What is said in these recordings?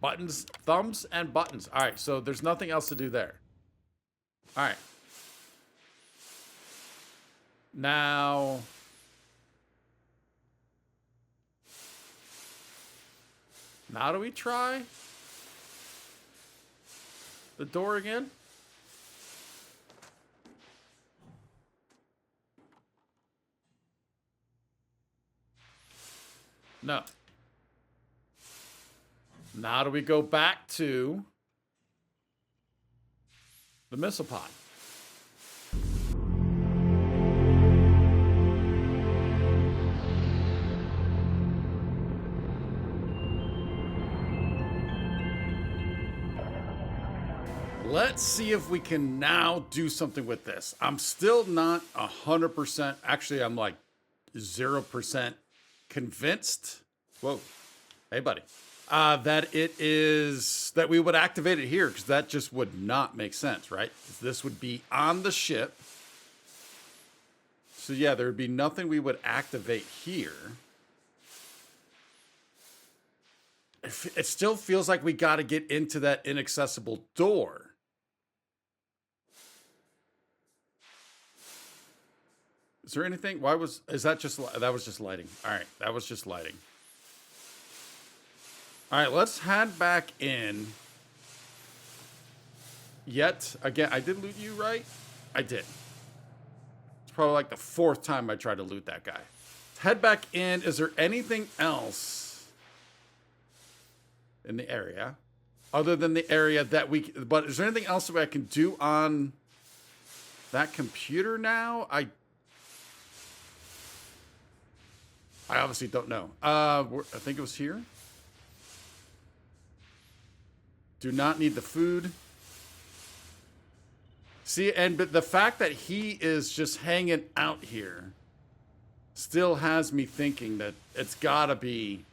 Buttons, thumbs, and buttons. All right, so there's nothing else to do there. All right. Now... Now do we try the door again? No. Now do we go back to the missile pod? Let's see if we can now do something with this. I'm still not 100%. Actually, I'm like 0% convinced. Whoa. Hey, buddy. That it is, that we would activate it here, because that just would not make sense, right? This would be on the ship. So yeah, there would be nothing we would activate here. It still feels like we got to get into that inaccessible door. Is there anything? Is that just, that was just lighting. All right, that was just lighting. All right, let's head back in. Yet, again, I did loot you, right? I did. It's probably like the 4th time I tried to loot that guy. Let's head back in. Is there anything else in the area? Other than the area that we... But is there anything else that I can do on that computer now? I obviously don't know. I think it was here. Do not need the food. See, but the fact that he is just hanging out here still has me thinking that it's gotta be...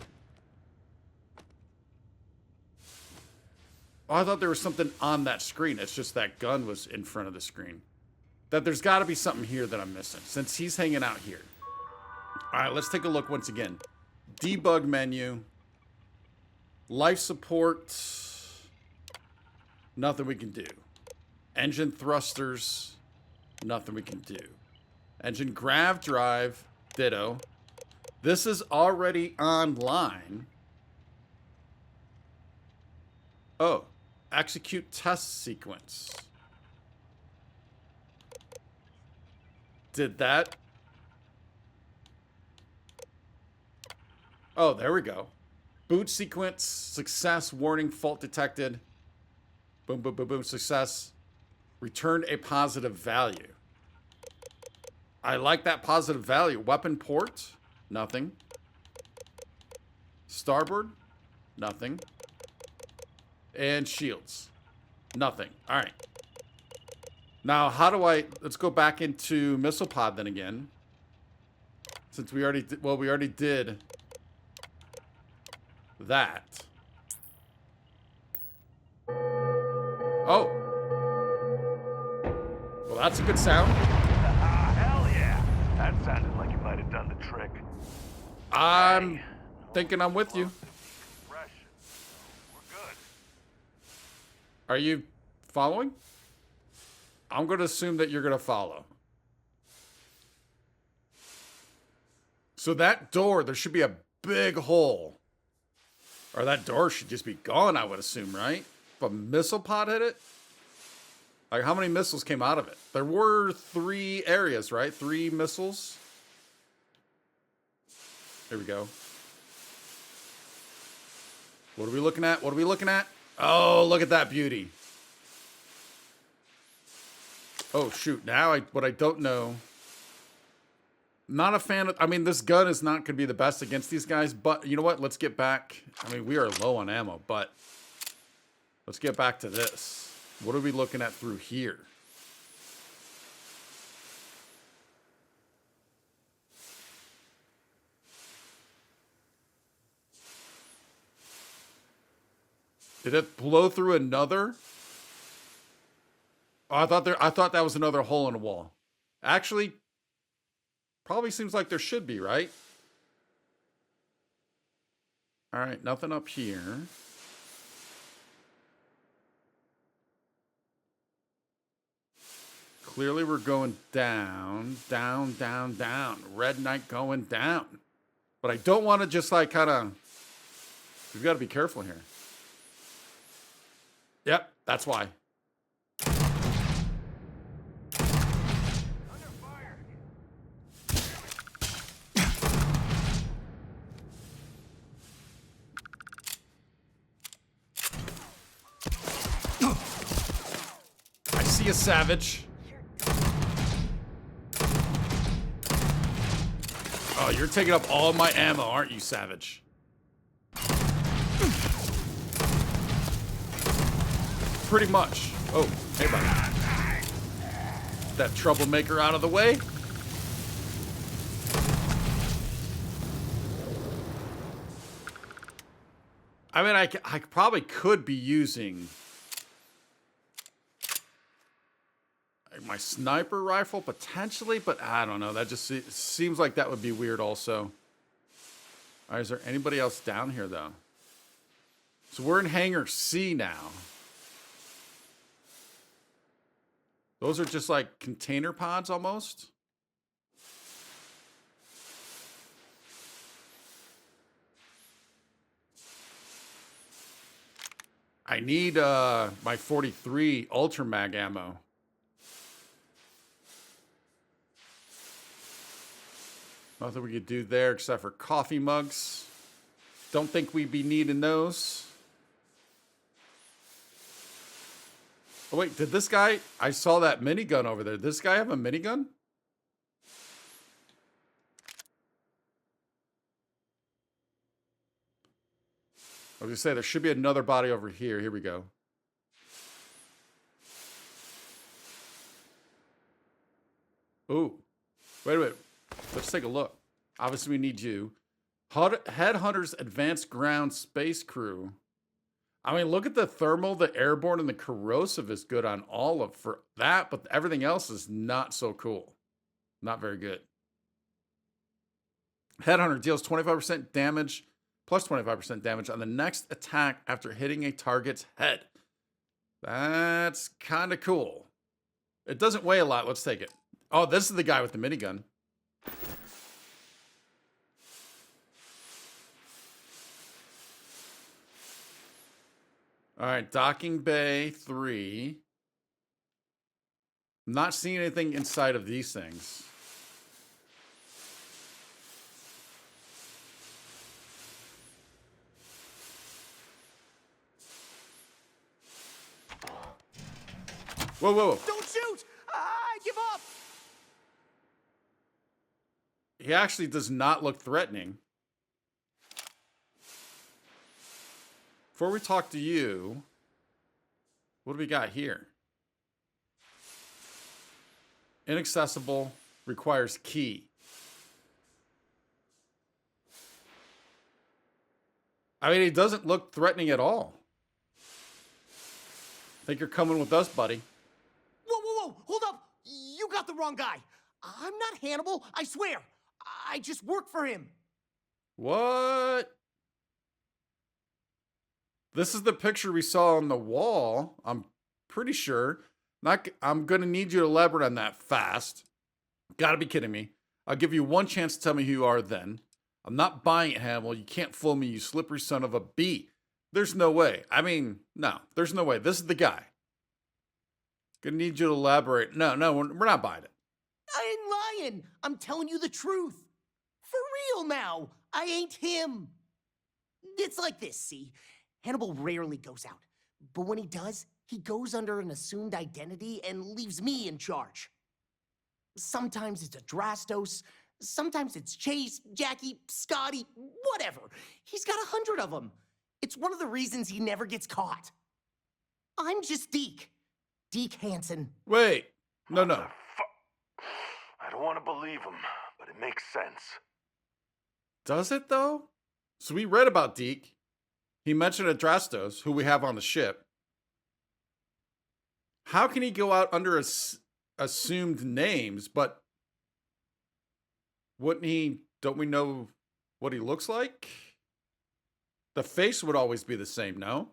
Oh, I thought there was something on that screen. It's just that gun was in front of the screen. That there's gotta be something here that I'm missing, since he's hanging out here. All right, let's take a look once again. Debug menu. Life support. Nothing we can do. Engine thrusters. Nothing we can do. Engine grav drive. Ditto. This is already online. Oh. Execute test sequence. Did that... Oh, there we go. Boot sequence, success, warning, fault detected. Boom, boom, boom, boom, success. Returned a positive value. I like that positive value. Weapon port, nothing. Starboard, nothing. And shields, nothing. All right. Now, how do I... Let's go back into missile pod then again. Since we already did... Well, we already did... that. Oh. Well, that's a good sound. Hell yeah. That sounded like you might have done the trick. I'm thinking I'm with you. We're good. Are you following? I'm going to assume that you're going to follow. So that door, there should be a big hole. Or that door should just be gone, I would assume, right? If a missile pod hit it? Like, how many missiles came out of it? There were 3 areas, right? 3 missiles. Here we go. What are we looking at? What are we looking at? Oh, look at that beauty. Oh, shoot. Now, what I don't know... Not a fan of... I mean, this gun is not going to be the best against these guys, but you know what? Let's get back... I mean, we are low on ammo, but... Let's get back to this. What are we looking at through here? Did it blow through another? Oh, I thought that was another hole in a wall. Actually... Probably seems like there should be, right? All right, nothing up here. Clearly we're going down, down, down, down. Red Knight going down. But I don't want to just like kind of... We've got to be careful here. Yep, that's why. Under fire. I see a savage. Oh, you're taking up all my ammo, aren't you, savage? Pretty much. Oh, hey, buddy. That troublemaker out of the way. I mean, I probably could be using my sniper rifle potentially, but I don't know. That just seems like that would be weird also. All right, is there anybody else down here, though? So we're in Hangar C now. Those are just like container pods almost. I need my 43 Ultra Mag ammo. Nothing we could do there except for coffee mugs. Don't think we'd be needing those. Oh, wait, did this guy... I saw that minigun over there. Did this guy have a minigun? I was going to say, there should be another body over here. Here we go. Ooh. Wait a minute. Let's take a look. Obviously, we need you. Headhunters Advanced Ground Space Crew. I mean, look at the thermal, the airborne, and the corrosive is good on all of for that, but everything else is not so cool. Not very good. Headhunter deals 25% damage, plus 25% damage on the next attack after hitting a target's head. That's kind of cool. It doesn't weigh a lot. Let's take it. Oh, this is the guy with the minigun. All right, docking bay 3. I'm not seeing anything inside of these things. Whoa, whoa, whoa. Don't shoot! I give up! He actually does not look threatening. Before we talk to you, what do we got here? Inaccessible, requires key. I mean, he doesn't look threatening at all. I think you're coming with us, buddy. Whoa, whoa, whoa! Hold up! You got the wrong guy. I'm not Hannibal, I swear. I just work for him. What? This is the picture we saw on the wall. I'm pretty sure. I'm going to need you to elaborate on that fast. Gotta be kidding me. I'll give you one chance to tell me who you are then. I'm not buying it, Hannibal. You can't fool me, you slippery son of a bee. There's no way. I mean, no, there's no way. This is the guy. Gonna need you to elaborate. No, we're not buying it. I ain't lying. I'm telling you the truth. For real now. I ain't him. It's like this, see? Hannibal rarely goes out. But when he does, he goes under an assumed identity and leaves me in charge. Sometimes it's a Drastos. Sometimes it's Chase, Jackie, Scotty, whatever. He's got 100 of them. It's one of the reasons he never gets caught. I'm just Deke. Deke Hansen. Wait. No. I don't want to believe him, but it makes sense. Does it, though? So we read about Deke. He mentioned Adrastos, who we have on the ship. How can he go out under assumed names, but wouldn't he... Don't we know what he looks like? The face would always be the same, no?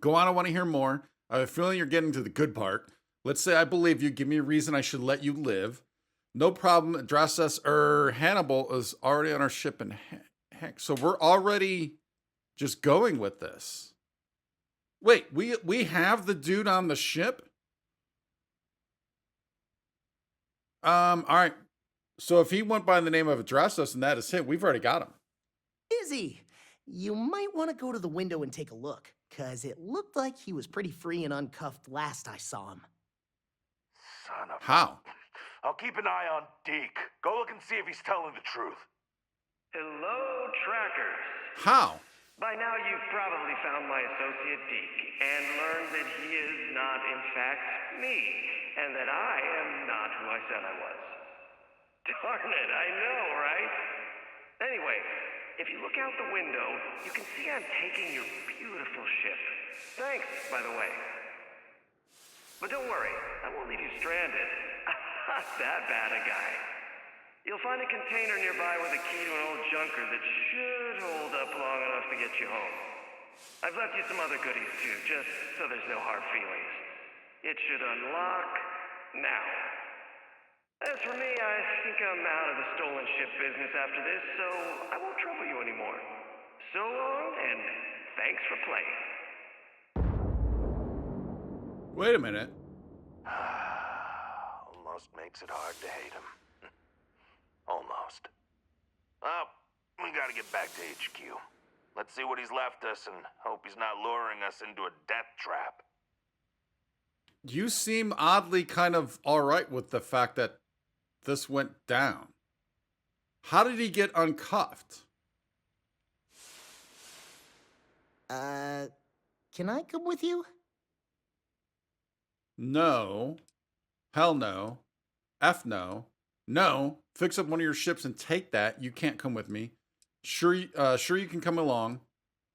Go on, I want to hear more. I have a feeling you're getting to the good part. Let's say I believe you. Give me a reason I should let you live. No problem. Address us. Hannibal is already on our ship, and heck, so we're already just going with this. Wait, we have the dude on the ship? All right. So if he went by the name of Address Us and that is him, we've already got him. Izzy, you might want to go to the window and take a look, because it looked like he was pretty free and uncuffed last I saw him. Son of... How? I'll keep an eye on Deke. Go look and see if he's telling the truth. Hello, trackers. How? By now you've probably found my associate Deke and learned that he is not, in fact, me, and that I am not who I said I was. Darn it, I know, right? Anyway, if you look out the window, you can see I'm taking your beautiful ship. Thanks, by the way. But don't worry, I won't leave you stranded. I'm not that bad a guy. You'll find a container nearby with a key to an old junker that should hold up long enough to get you home. I've left you some other goodies too, just so there's no hard feelings. It should unlock now. As for me, I think I'm out of the stolen ship business after this, so I won't trouble you anymore. So long, and thanks for playing. Wait a minute. Almost makes it hard to hate him. Almost. Well, we gotta get back to HQ. Let's see what he's left us and hope he's not luring us into a death trap. You seem oddly kind of all right with the fact that this went down. How did he get uncuffed? Can I come with you? No. Hell no. F no. No. Fix up one of your ships and take that. You can't come with me. Sure you can come along.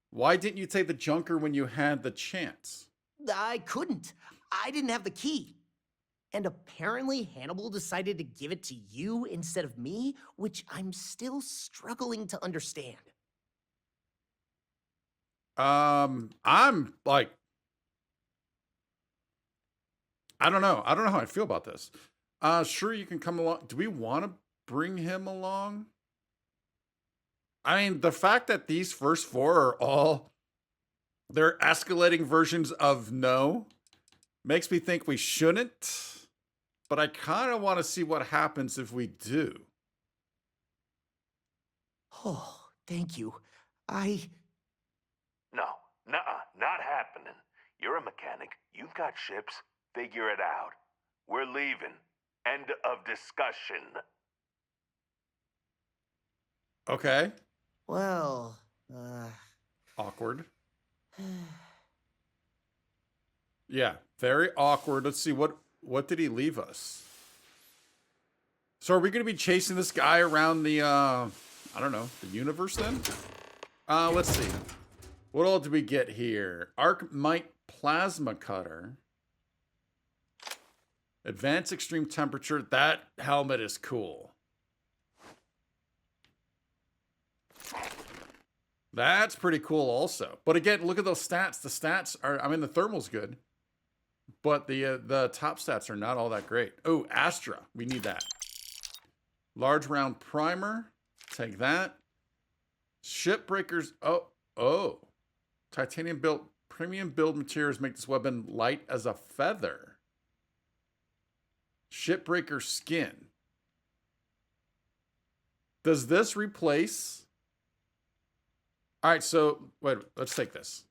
Why didn't you take the junker when you had the chance? I couldn't. I didn't have the key. And apparently Hannibal decided to give it to you instead of me, which I'm still struggling to understand. I'm like, I don't know. I don't know how I feel about this. Sure you can come along. Do we want to bring him along? I mean, the fact that these first four are all, they're escalating versions of no, makes me think we shouldn't. But I kind of want to see what happens if we do. Oh, thank you. No, nuh-uh, not happening. You're a mechanic. You've got ships. Figure it out. We're leaving. End of discussion. Okay. Well, Awkward. Yeah, very awkward. Let's see, what did he leave us? So are we going to be chasing this guy around the, I don't know, the universe then? Let's see. What all did we get here? Arc-Mite Plasma Cutter. Advanced Extreme Temperature. That helmet is cool. That's pretty cool also. But again, look at those stats. The stats are, I mean, the thermal's good. But the top stats are not all that great. Oh, Astra. We need that. Large round primer. Take that. Shipbreakers. Oh. Titanium built premium build materials make this weapon light as a feather. Shipbreaker skin. Does this replace... All right, so wait, let's take this.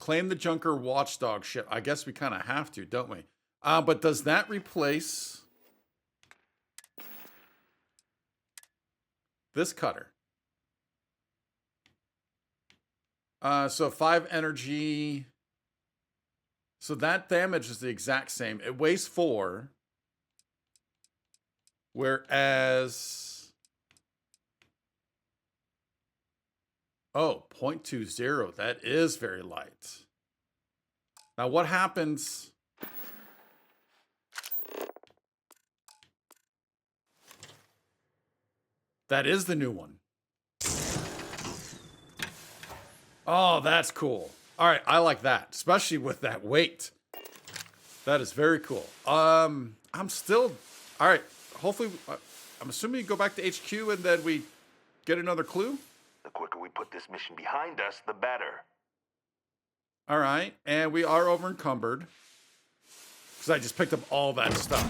Claim the Junker Watchdog ship. I guess we kind of have to, don't we? But does that replace this cutter? So 5 energy. So that damage is the exact same. It weighs 4. Whereas... Oh, 0.20. That is very light. Now, what happens... That is the new one. Oh, that's cool. All right, I like that, especially with that weight. That is very cool. I'm still all right. Hopefully, I'm assuming you go back to HQ and then we get another clue. The quicker we put this mission behind us, the better. All right, and we are over encumbered because I just picked up all that stuff.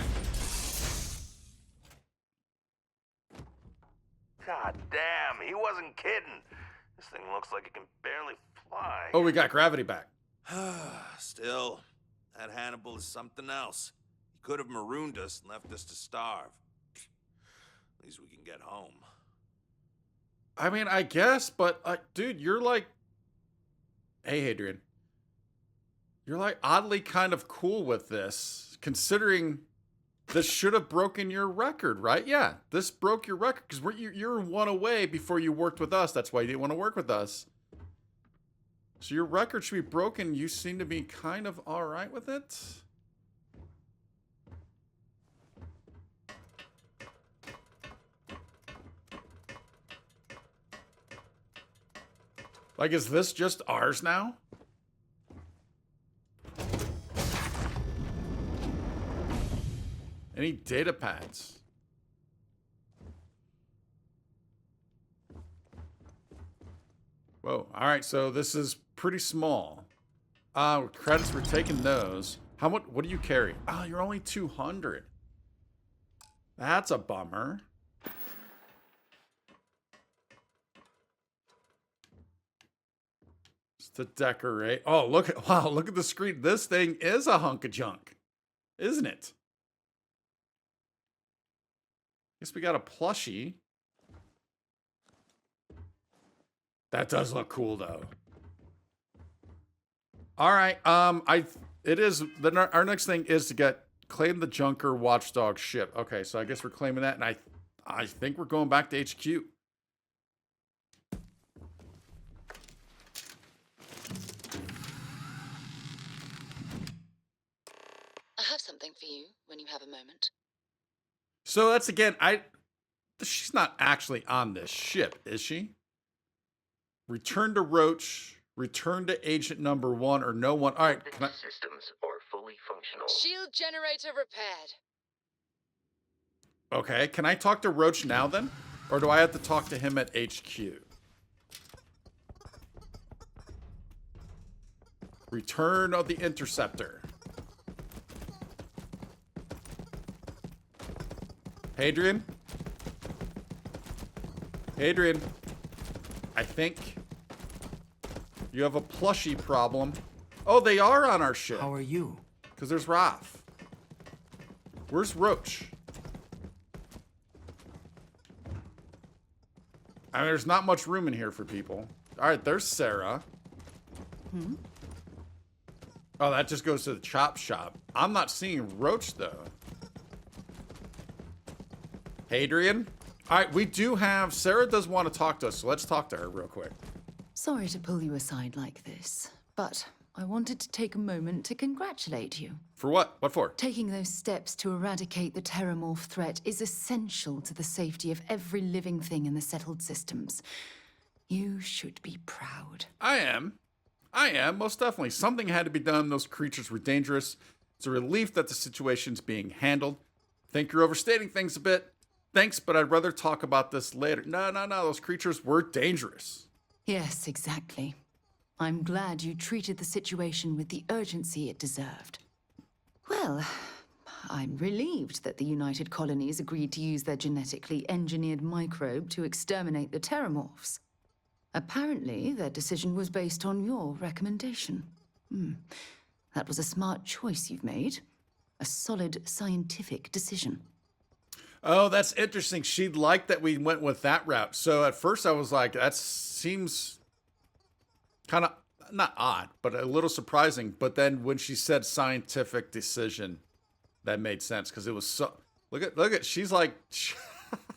God damn, he wasn't kidding. This thing looks like it can barely fly. Oh, we got gravity back. Still, that Hannibal is something else. He could have marooned us and left us to starve. At least we can get home. I mean, I guess, but dude, you're like, hey, Hadrian, you're like oddly kind of cool with this, considering this should have broken your record, right? Yeah, this broke your record because you're one away before you worked with us. That's why you didn't want to work with us. So your record should be broken. You seem to be kind of all right with it. Like, is this just ours now? Any data pads? Whoa. All right, so this is pretty small. Credits for taking those. How much? What do you carry? Oh, you're only 200. That's a bummer. Just to decorate. Oh, look at the screen. This thing is a hunk of junk, isn't it? Guess we got a plushie. That does look cool though. All right. Our next thing is to claim the Junker Watchdog ship. Okay, so I guess we're claiming that, and I think we're going back to HQ. I have something for you when you have a moment. So that's again, she's not actually on this ship, is she? Return to Roach, return to Agent Number 1 or no one. All right, Systems are fully functional. Shield generator repaired. Okay, can I talk to Roach now then? Or do I have to talk to him at HQ? Return of the Interceptor. Hadrian? Hadrian, I think you have a plushie problem. Oh, they are on our ship. How are you? Because there's Raph. Where's Roach? I mean, there's not much room in here for people. All right, there's Sarah. Oh, that just goes to the chop shop. I'm not seeing Roach, though. Hadrian? All right, we do have... Sarah does want to talk to us, so let's talk to her real quick. Sorry to pull you aside like this, but I wanted to take a moment to congratulate you. For what? What for? Taking those steps to eradicate the terramorph threat is essential to the safety of every living thing in the settled systems. You should be proud. I am, most definitely. Something had to be done. Those creatures were dangerous. It's a relief that the situation's being handled. Think you're overstating things a bit. Thanks, but I'd rather talk about this later. No. Those creatures were dangerous. Yes, exactly. I'm glad you treated the situation with the urgency it deserved. Well, I'm relieved that the United Colonies agreed to use their genetically engineered microbe to exterminate the terramorphs. Apparently, their decision was based on your recommendation. That was a smart choice you've made. A solid scientific decision. Oh, that's interesting. She'd like that we went with that route. So at first I was like, that seems kind of, not odd, but a little surprising. But then when she said scientific decision, that made sense because it was so, look at, she's like,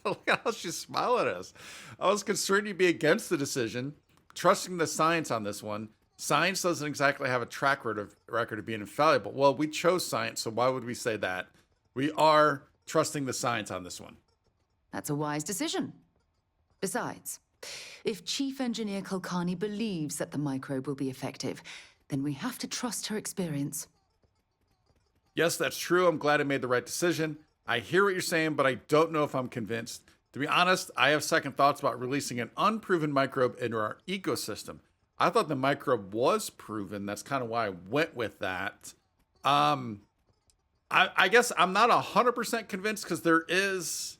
look at how she's smiling at us. I was concerned you'd be against the decision, trusting the science on this one. Science doesn't exactly have a track record of being infallible. Well, we chose science, so why would we say that? We are trusting the science on this one. That's a wise decision. Besides, if Chief Engineer Kulkarni believes that the microbe will be effective, then we have to trust her experience. Yes, that's true. I'm glad I made the right decision. I hear what you're saying, but I don't know if I'm convinced. To be honest, I have second thoughts about releasing an unproven microbe into our ecosystem. I thought the microbe was proven. That's kind of why I went with that. I guess I'm not 100% convinced because there is.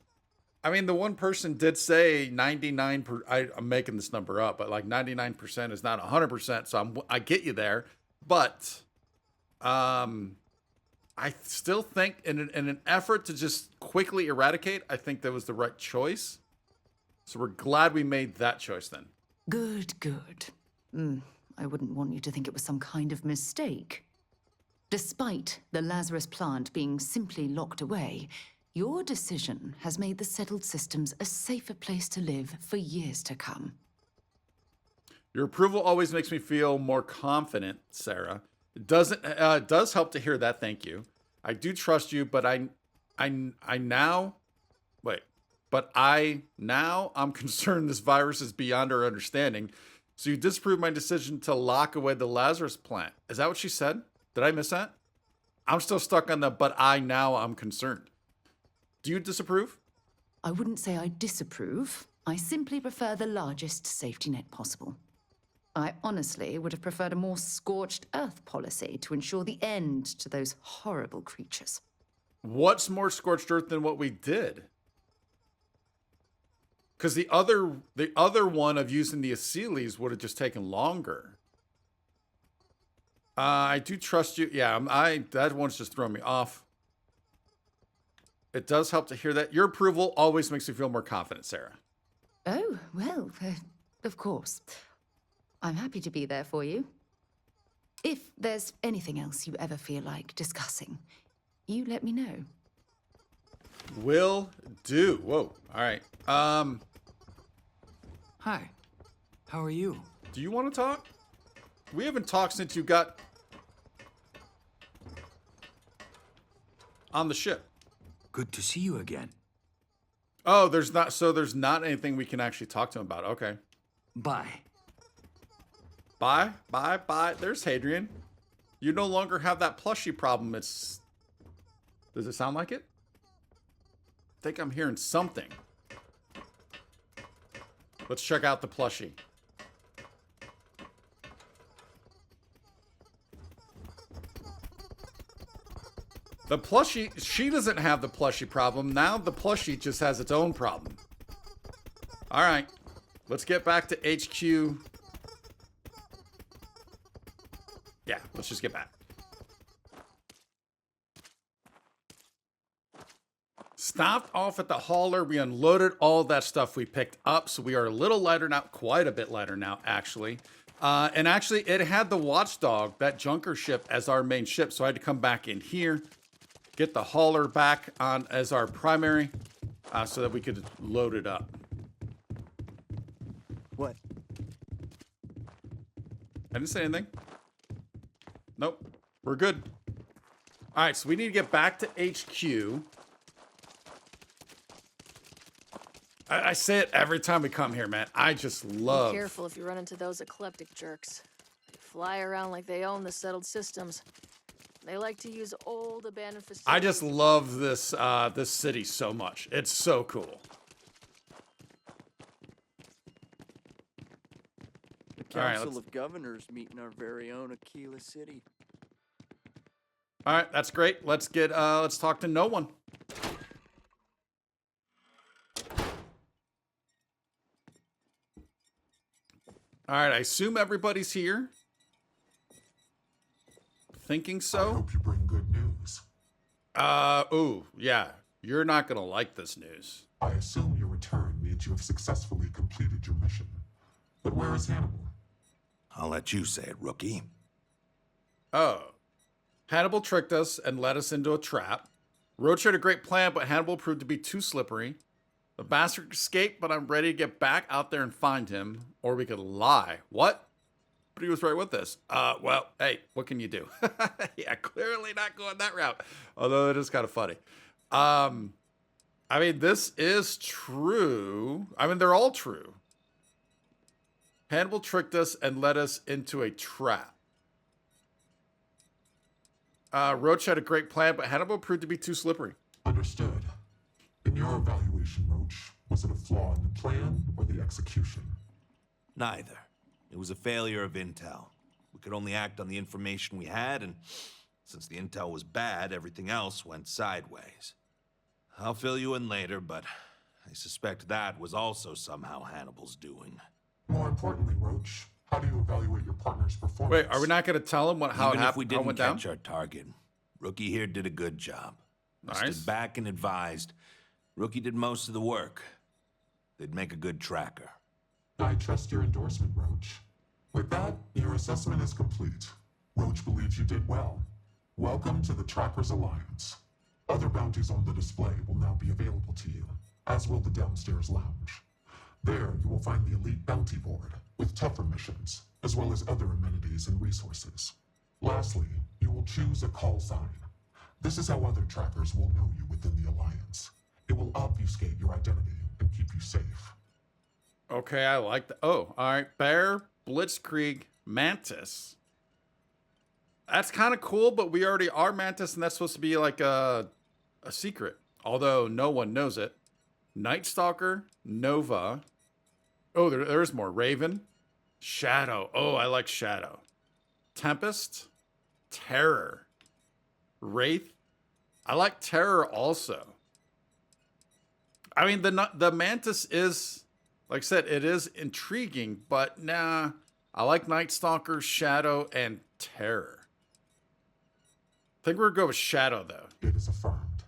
I mean, the one person did say 99. I'm making this number up, but like 99% is not 100%. So I get you there, but I still think in an effort to just quickly eradicate, I think that was the right choice. So we're glad we made that choice then. Good, good. I wouldn't want you to think it was some kind of mistake. Despite the Lazarus plant being simply locked away, your decision has made the settled systems a safer place to live for years to come. Your approval always makes me feel more confident, Sarah. It does help to hear that. Thank you. I do trust you, but I'm concerned this virus is beyond our understanding. So you disapprove my decision to lock away the Lazarus plant. Is that what she said? Did I miss that? I'm still stuck on the I'm concerned. Do you disapprove? I wouldn't say I disapprove. I simply prefer the largest safety net possible. I honestly would have preferred a more scorched earth policy to ensure the end to those horrible creatures. What's more scorched earth than what we did? Because the other one of using the Asylees would have just taken longer. I do trust you. Yeah, that one's just throwing me off. It does help to hear that. Your approval always makes me feel more confident, Sarah. Oh, well, of course. I'm happy to be there for you. If there's anything else you ever feel like discussing, you let me know. Will do. Whoa. All right. Hi. How are you? Do you want to talk? We haven't talked since you got on the ship. Good to see you again. Oh, there's not anything we can actually talk to him about. Okay. Bye. Bye. There's Hadrian. You no longer have that plushie problem. Does it sound like it? I think I'm hearing something. Let's check out the plushie. The plushie, she doesn't have the plushie problem. Now the plushie just has its own problem. All right, let's get back to HQ. Yeah, let's just get back. Stopped off at the hauler. We unloaded all that stuff we picked up. So we are a little lighter now, quite a bit lighter now, actually. And actually, it had the Watchdog, that junker ship, as our main ship. So I had to come back in here, get the hauler back on as our primary, so that we could load it up. What? I didn't say anything. Nope. We're good. All right, so we need to get back to HQ. I say it every time we come here, man. I just love... Be careful if you run into those eclectic jerks. They fly around like they own the settled systems. They like to use old, abandoned facilities. I just love this this city so much. It's so cool. The Council of Governors meet in our very own Aquila City. All right, that's great. Let's talk to no one. All right, I assume everybody's here. Thinking so. I hope you bring good news. Ooh, yeah. You're not gonna like this news. I assume your return means you have successfully completed your mission. But where is Hannibal? I'll let you say it, rookie. Oh. Hannibal tricked us and led us into a trap. Roach had a great plan, but Hannibal proved to be too slippery. The bastard escaped, but I'm ready to get back out there and find him. Or we could lie. What? But he was right with this. Well, hey, what can you do? Yeah, clearly not going that route. Although it is kind of funny. I mean, this is true. I mean, they're all true. Hannibal tricked us and led us into a trap. Roach had a great plan, but Hannibal proved to be too slippery. Understood. In your evaluation, Roach, was it a flaw in the plan or the execution? Neither. It was a failure of intel. We could only act on the information we had, and since the intel was bad, everything else went sideways. I'll fill you in later, but I suspect that was also somehow Hannibal's doing. More importantly, Roach, how do you evaluate your partner's performance? Wait, are we not going to tell him how it Even if we happened? How it didn't went down? catch our target, Rookie here did a good job. I Nice. stood back and advised. Rookie did most of the work. They'd make a good tracker. I trust your endorsement, Roach. With that, your assessment is complete. Roach believes you did well. Welcome to the Trackers Alliance. Other bounties on the display will now be available to you, as will the downstairs lounge. There, you will find the Elite Bounty Board, with tougher missions, as well as other amenities and resources. Lastly, you will choose a call sign. This is how other trackers will know you within the Alliance. It will obfuscate your identity and keep you safe. Okay, I like that. Oh, all right. Bear, Blitzkrieg, Mantis. That's kind of cool, but we already are Mantis, and that's supposed to be like a secret, although no one knows it. Night Stalker, Nova. Oh, there's more. Raven, Shadow. Oh, I like Shadow. Tempest, Terror, Wraith. I like Terror also. I mean, the Mantis is, like I said, it is intriguing, but nah. I like Night Stalker, Shadow, and Terror. I think we're going to go with Shadow, though. It is affirmed.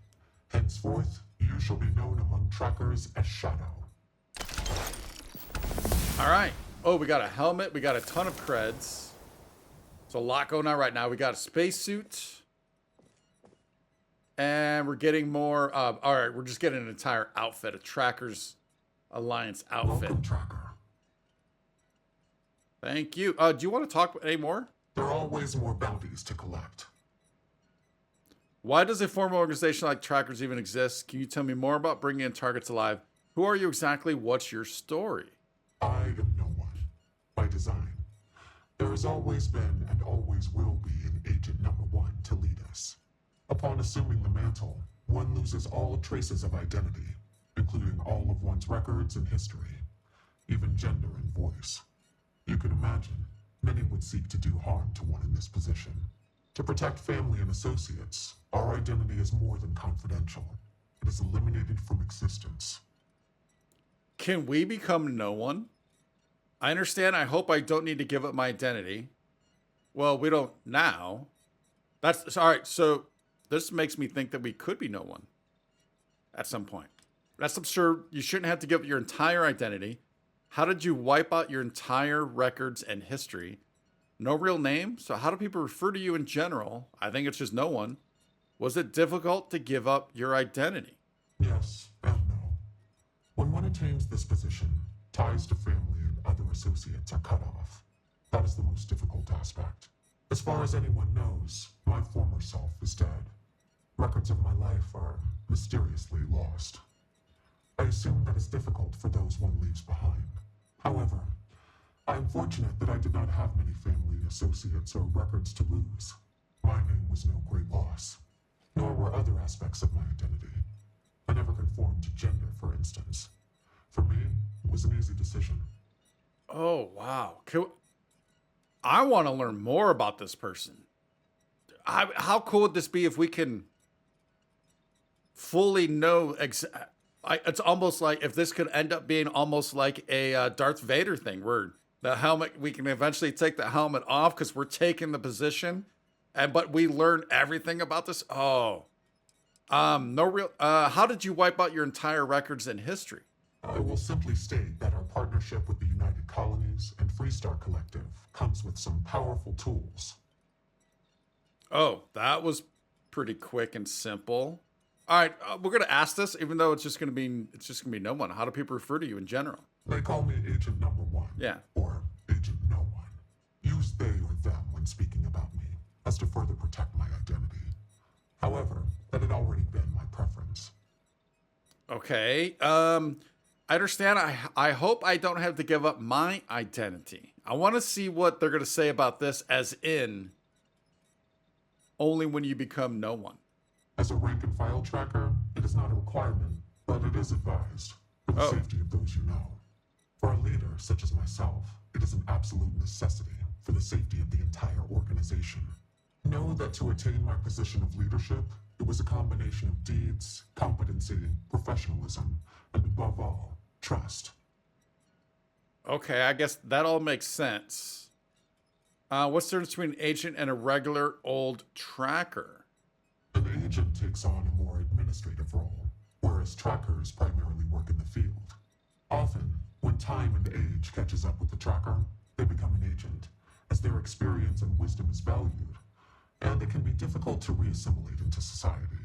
Henceforth, you shall be known among trackers as Shadow. All right. Oh, we got a helmet. We got a ton of creds. There's a lot going on right now. We got a spacesuit. And we're getting more. All right, we're just getting an entire outfit, a Trackers Alliance outfit. Welcome, Tracker. Thank you. Do you want to talk any more? There are always more bounties to collect. Why does a formal organization like Trackers even exist? Can you tell me more about bringing in targets alive? Who are you exactly? What's your story? I am no one. By design. There has always been and always will be an agent number one to lead us. Upon assuming the mantle, one loses all traces of identity, including all of one's records and history, even gender and voice. You can imagine, many would seek to do harm to one in this position. To protect family and associates, our identity is more than confidential. It is eliminated from existence. Can we become no one? I understand. I hope I don't need to give up my identity. Well, we don't now. That's all right. So this makes me think that we could be no one at some point. That's absurd. You shouldn't have to give up your entire identity. How did you wipe out your entire records and history? No real name? So how do people refer to you in general? I think it's just no one. Was it difficult to give up your identity? Yes and no. When one attains this position, ties to family and other associates are cut off. That is the most difficult aspect. As far as anyone knows, my former self is dead. Records of my life are mysteriously lost. I assume that it's difficult for those one leaves behind. However, I am fortunate that I did not have many family, associates, or records to lose. My name was no great loss, nor were other aspects of my identity. I never conformed to gender, for instance. For me, it was an easy decision. Oh, wow. I want to learn more about this person. How cool would this be if we can fully know? It's almost like if this could end up being almost like a Darth Vader thing, where the helmet, we can eventually take the helmet off because we're taking the position, but we learn everything about this. Oh, no real. How did you wipe out your entire records and history? I will simply state that our partnership with the United Colonies and Freestar Collective comes with some powerful tools. Oh, that was pretty quick and simple. All right, we're gonna ask this, even though it's just gonna be no one. How do people refer to you in general? They call me Agent Number One. Yeah. Or Agent No One. Use they or them when speaking about me, as to further protect my identity. However, that had already been my preference. Okay. I understand. I hope I don't have to give up my identity. I want to see what they're gonna say about this, as in, only when you become no one? As a rank and file tracker, it is not a requirement, but it is advised for the safety of those you know. For a leader such as myself, it is an absolute necessity for the safety of the entire organization. Know that to attain my position of leadership, it was a combination of deeds, competency, professionalism, and above all, trust. Okay, I guess that all makes sense. What's the difference between an agent and a regular old tracker? An agent takes on a more administrative role, whereas trackers primarily work in the field. Often, when time and age catches up with the tracker, they become an agent, as their experience and wisdom is valued, and it can be difficult to reassimilate into society.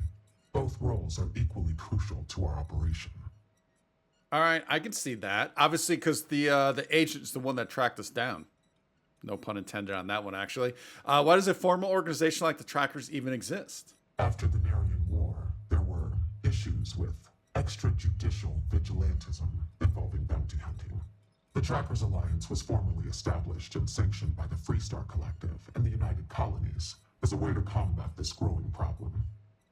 Both roles are equally crucial to our operation. All right, I can see that. Obviously, because the agent's the one that tracked us down. No pun intended on that one, actually. Why does a formal organization like the Trackers even exist? After the Narian War, there were issues with extrajudicial vigilantism involving bounty hunting. The Trackers Alliance was formally established and sanctioned by the Freestar Collective and the United Colonies as a way to combat this growing problem.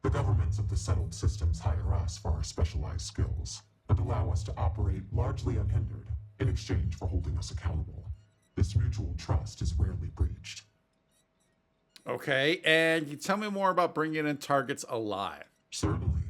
The governments of the settled systems hire us for our specialized skills and allow us to operate largely unhindered in exchange for holding us accountable. This mutual trust is rarely breached. Okay, and you tell me more about bringing in targets alive. Certainly.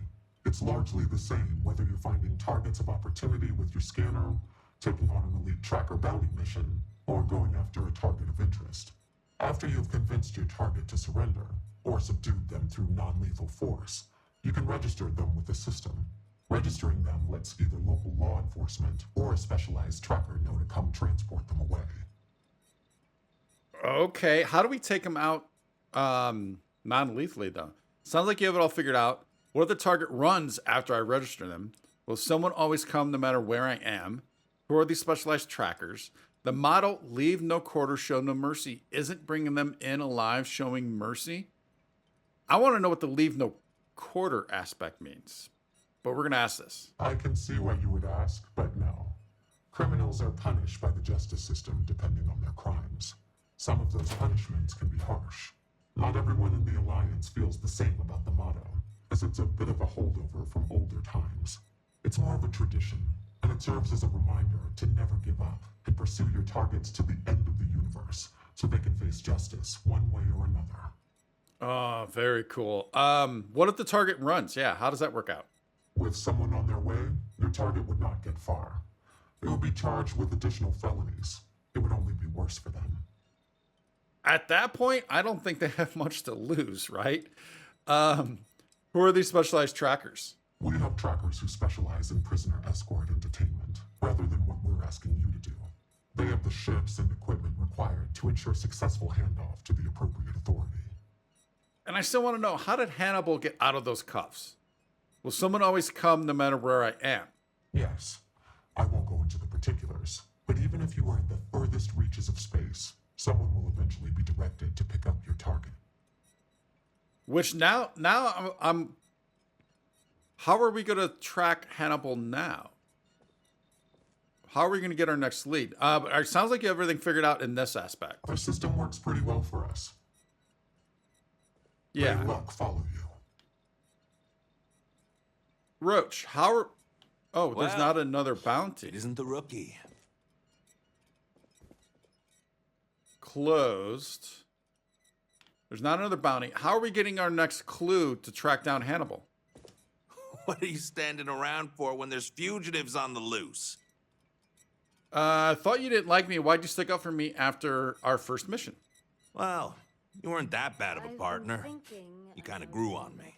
It's largely the same whether you're finding targets of opportunity with your scanner, taking on an elite tracker bounty mission, or going after a target of interest. After you've convinced your target to surrender, or subdued them through non-lethal force, you can register them with the system. Registering them lets either local law enforcement or a specialized tracker know to come transport them away. Okay, how do we take them out non-lethally, though? Sounds like you have it all figured out. What if the target runs after I register them? Will someone always come no matter where I am? Who are these specialized trackers? The motto, leave no quarter, show no mercy, isn't bringing them in alive showing mercy? I want to know what the leave no quarter aspect means, but we're going to ask this. I can see why you would ask, but no. Criminals are punished by the justice system depending on their crimes. Some of those punishments can be harsh. Not everyone in the Alliance feels the same about the motto, as it's a bit of a holdover from older times. It's more of a tradition, and it serves as a reminder to never give up and pursue your targets to the end of the universe so they can face justice one way or another. Oh, very cool. What if the target runs? Yeah, how does that work out? With someone on their way, your target would not get far. They would be charged with additional felonies. It would only be worse for them. At that point, I don't think they have much to lose, right? Who are these specialized trackers? We have trackers who specialize in prisoner escort and detainment, rather than what we're asking you to do. They have the ships and equipment required to ensure successful handoff to the appropriate authority. And I still want to know, how did Hannibal get out of those cuffs? Will someone always come no matter where I am? Yes. I won't go into the particulars, but even if you are in the furthest reaches of space, someone will eventually be directed to pick up your target. Which now I'm how are we going to track Hannibal now? How are we going to get our next lead? It sounds like you have everything figured out in this aspect. Our system works pretty well for us. Yeah. May luck follow you. Roach, there's not another bounty. It isn't the rookie. Closed. There's not another bounty. How are we getting our next clue to track down Hannibal? What are you standing around for when there's fugitives on the loose? I thought you didn't like me. Why'd you stick up for me after our first mission? Well, you weren't that bad of a partner. You kind of grew on me.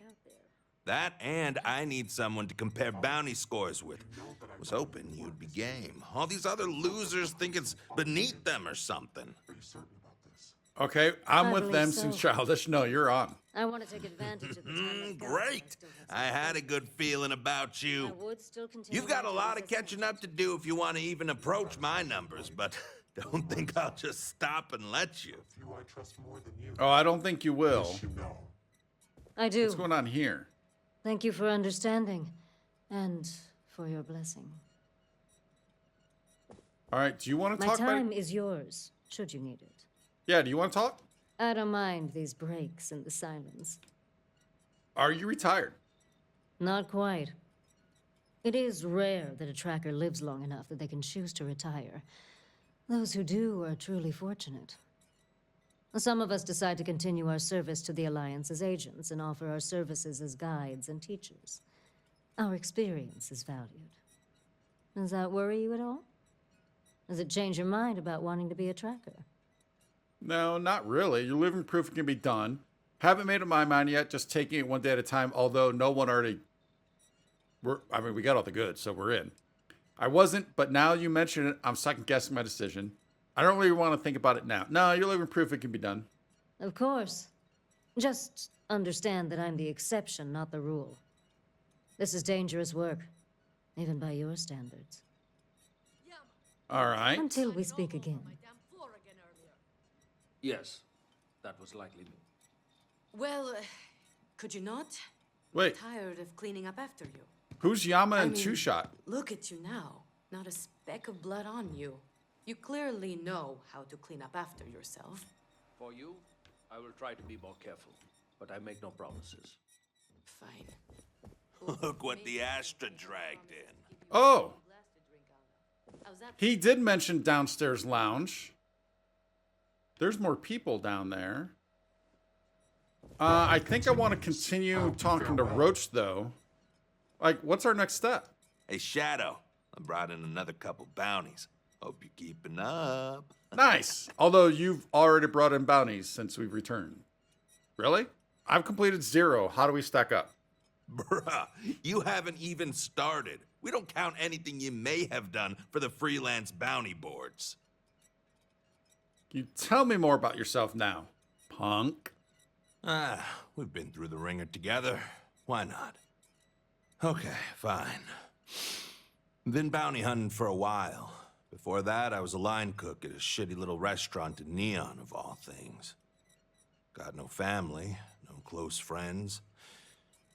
That, and I need someone to compare bounty scores with. I was hoping you'd be game. All these other losers think it's beneath them or something. Are you certain about this? Okay, I'm I with believe them so. since childish. No, you're on. I want to take advantage of the time I've got Great. still has I had a good feeling about I you. would still continue You've got a my lot duties of as catching up to do if you want to even approach my numbers, but don't think I'll just stop and let you. Few I trust more than you. Oh, I don't think you will. Yes, you know. I do. What's going on here? Thank you for understanding and for your blessing. All right, do you want to My talk about time it? is yours, should you need it. Yeah, do you want to talk? I don't mind these breaks in the silence. Are you retired? Not quite. It is rare that a tracker lives long enough that they can choose to retire. Those who do are truly fortunate. Some of us decide to continue our service to the Alliance as agents and offer our services as guides and teachers. Our experience is valued. Does that worry you at all? Does it change your mind about wanting to be a tracker? No, not really. Your living proof can be done. Haven't made up my mind yet, just taking it one day at a time, although no one already... we got all the goods, so we're in. I wasn't, but now you mention it, I'm second-guessing my decision. I don't really want to think about it now. No, your living proof, it can be done. Of course. Just understand that I'm the exception, not the rule. This is dangerous work, even by your standards. All right. Until we speak again. Yes, that was likely me. Well, could you not? Wait, Tired of cleaning up after you. who's Yama and I mean, Two-Shot? Look at you now. Not a speck of blood on you. You clearly know how to clean up after yourself. For you, I will try to be more careful, but I make no promises. Fine. Look what the Astra dragged in. Oh, How's that? he did mention downstairs lounge. There's more people down there. I think I want to continue talking to Roach, though. Like, what's our next step? Hey, Shadow, I brought in another couple bounties. Hope you're keeping up. Nice. Although you've already brought in bounties since we've returned. Really? I've completed 0. How do we stack up? Bruh, you haven't even started. We don't count anything you may have done for the freelance bounty boards. You tell me more about yourself now, punk. We've been through the ringer together. Why not? Okay, fine. Been bounty hunting for a while. Before that, I was a line cook at a shitty little restaurant in Neon, of all things. Got no family, no close friends.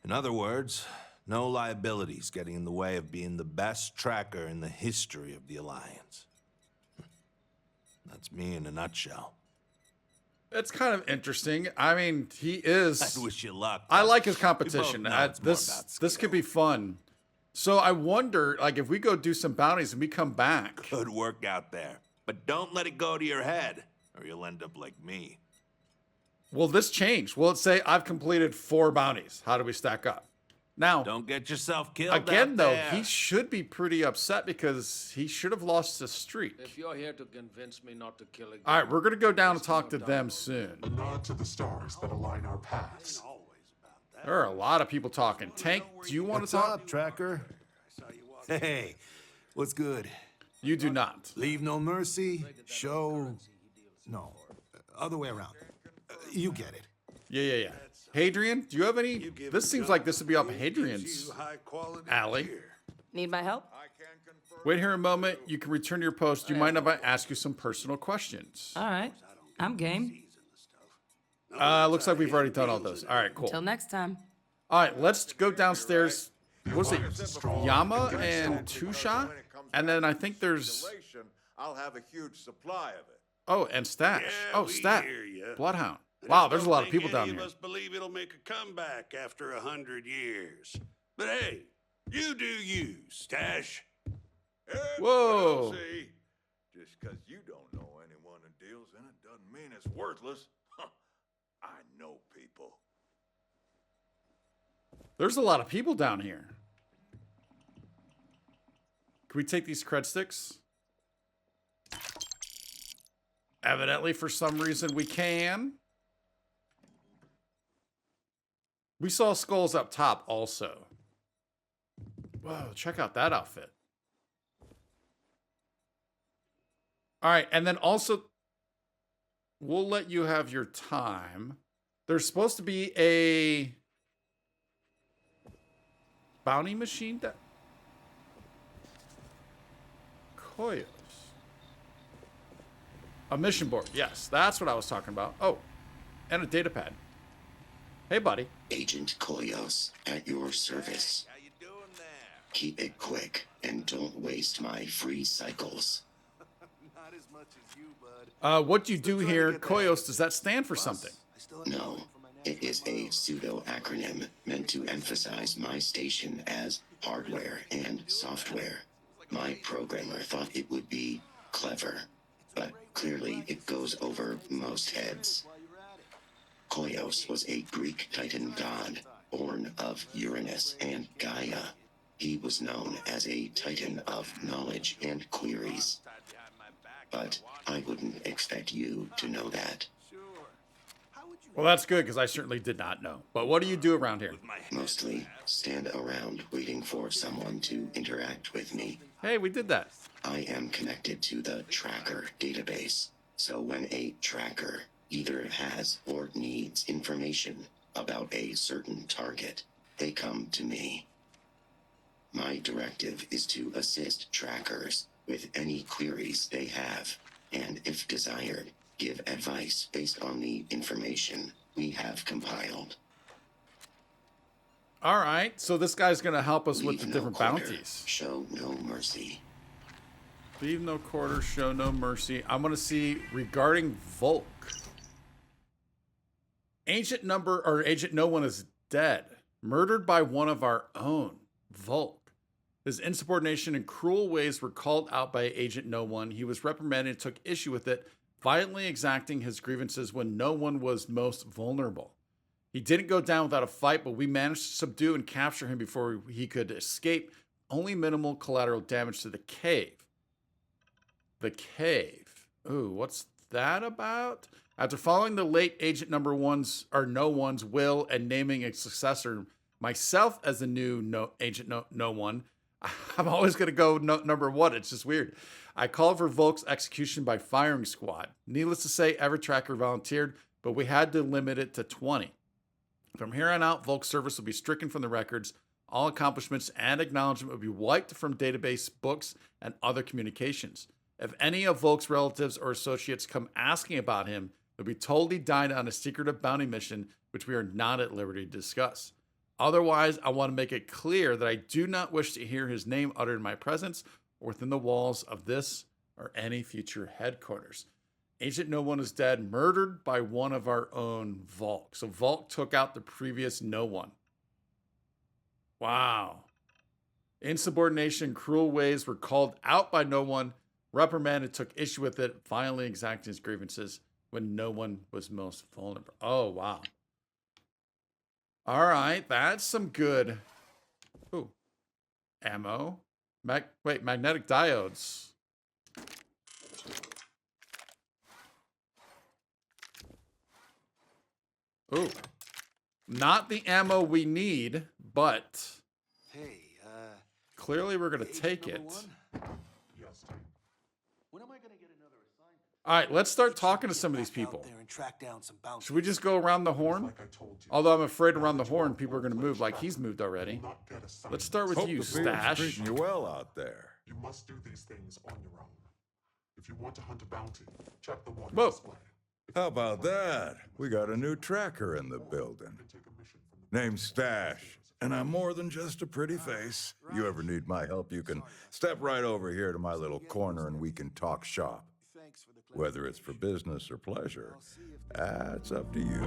In other words, no liabilities getting in the way of being the best tracker in the history of the Alliance. That's me in a nutshell. It's kind of interesting. I mean, he is... I wish you luck. I like his We competition. both know it's more about This skill. could be fun. So I wonder, like, if we go do some bounties and we come back... Good work out there. But don't let it go to your head, or you'll end up like me. Will this change? Will it say, I've completed 4 bounties? How do we stack up? Now, Don't get yourself killed again, out though, there. he should be pretty upset because he should have lost his streak. If you're here to convince me not to kill again... All right, we're going to go down and talk to them soon. A nod to the stars that align our paths. There are a lot of people talking. Tank, do you want to talk? Tracker? Hey, what's good? You do not. Leave no mercy, show... No, other way around. You get it. Yeah. Hadrian, do you have any? This seems like this would be up Hadrian's alley. Need my help? Wait here a moment. You can return to your post. You mind if I ask you some personal questions? All right. I'm game. Looks like we've already done all those. All right, cool. Till next time. All right, let's go downstairs. What's it? Yama and Two-Shot? And then I think there's... I'll have a huge supply of it. Oh, and Stash. Yeah, Oh, we Stat. hear ya. Bloodhound. Wow, there's a lot of people down Any here. of us believe it'll make a comeback after 100 years. But hey, you do you, Stash. Whoa. We'll see. Just because you don't know anyone who deals in it doesn't mean it's worthless. I know people. There's a lot of people down here. Can we take these cred sticks? Evidently, for some reason, we can. We saw skulls up top also. Whoa, check out that outfit. All right, and then also, we'll let you have your time. There's supposed to be a bounty machine that... Koyos. A mission board. Yes, that's what I was talking about. Oh, and a data pad. Hey, buddy. Agent Koyos, at your service. How you doing there? Keep it quick and don't waste my free cycles. Not as much as you, bud. What you do here, Koyos, does that stand for something? No, it is a pseudo-acronym meant to emphasize my station as hardware and software. My programmer thought it would be clever, but clearly it goes over most heads. Koyos was a Greek Titan god, born of Uranus and Gaia. He was known as a Titan of knowledge and queries. But I wouldn't expect you to know that. Well, that's good, because I certainly did not know. But what do you do around here? Mostly stand around waiting for someone to interact with me. Hey, we did that. I am connected to the tracker database, so when a tracker either has or needs information about a certain target, they come to me. My directive is to assist trackers with any queries they have, and if desired, give advice based on the information we have compiled. All right, so this guy's going to help us with the Leave different no quarter, bounties. Show no mercy. Leave no quarter, show no mercy. I'm going to see regarding Volk. Agent No One is dead. Murdered by one of our own. Volk. His insubordination and cruel ways were called out by Agent No One. He was reprimanded and took issue with it, violently exacting his grievances when no one was most vulnerable. He didn't go down without a fight, but we managed to subdue and capture him before he could escape. Only minimal collateral damage to the cave. The cave. Ooh, what's that about? After following the late Agent No One's will and naming a successor, myself as the new Agent No One, I'm always going to go number one. It's just weird. I called for Volk's execution by firing squad. Needless to say, Evertracker volunteered, but we had to limit it to 20. From here on out, Volk's service will be stricken from the records. All accomplishments and acknowledgement will be wiped from database, books, and other communications. If any of Volk's relatives or associates come asking about him, they'll be told he died on a secretive bounty mission, which we are not at liberty to discuss. Otherwise, I want to make it clear that I do not wish to hear his name uttered in my presence or within the walls of this or any future headquarters. Agent No One is dead, murdered by one of our own, Volk. So Volk took out the previous No One. Wow. Insubordination and cruel ways were called out by No One, reprimanded, took issue with it, violently exacting his grievances when no one was most vulnerable. Oh, wow. All right, that's some good. Ooh, ammo. Magnetic diodes. Ooh, not the ammo we need, but clearly we're gonna take it. When am I gonna get another assignment? All right, let's start talking to some of these people. Should we just go around the horn? Although I'm afraid around the horn, people are going to move like he's moved already. Let's start with you, Stash. Treating you well out there. You must do these things on your own. If you want to hunt a bounty, check the water Whoa. display. How about that? We got a new tracker in the building. Name's Stash, and I'm more than just a pretty face. You ever need my help, you can step right over here to my little corner and we can talk shop. Whether it's for business or pleasure, that's up to you.